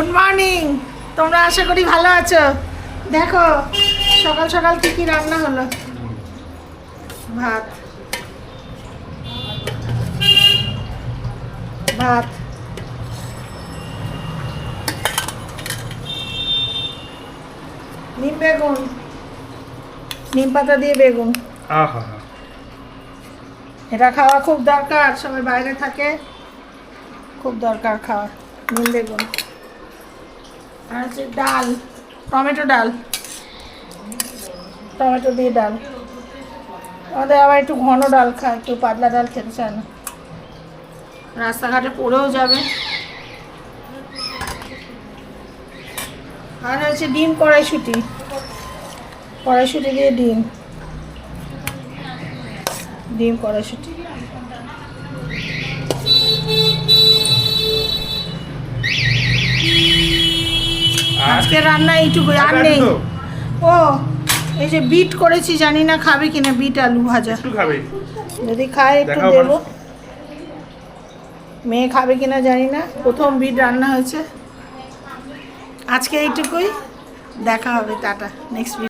Good morning, তোমরা আশা করি ভালো আছো। দেখো সকাল সকাল কি কি রান্না হলো। ভাত ভাত নিম বেগুন, নিম পাতা দিয়ে বেগুন। এটা খাওয়া খুব দরকার, সবাই বাইরে থাকে, খুব দরকার খাওয়া নিম বেগুন। আর হচ্ছে ডাল, টমেটো ডাল, টমেটো দিয়ে ডাল। আমাদের আবার একটু ঘন ডাল খায়, একটু পাতলা ডাল খেতে চায় না, রাস্তাঘাটে পড়েও যাবে। আর হচ্ছে ডিম কড়াইশুঁটি, কড়াইশুঁটি দিয়ে ডিম, ডিম কড়াইশুঁটি। আজকে রান্না এইটুকুই, আর নেই। ও এই যে বিট করেছি, জানি না খাবে কিনা, বিট আলু ভাজা। যদি খায় একটু দেবো, মেয়ে খাবে কিনা জানি না, প্রথম বিট রান্না হয়েছে। আজকে এইটুকুই, দেখা হবে, টাটা, নেক্সট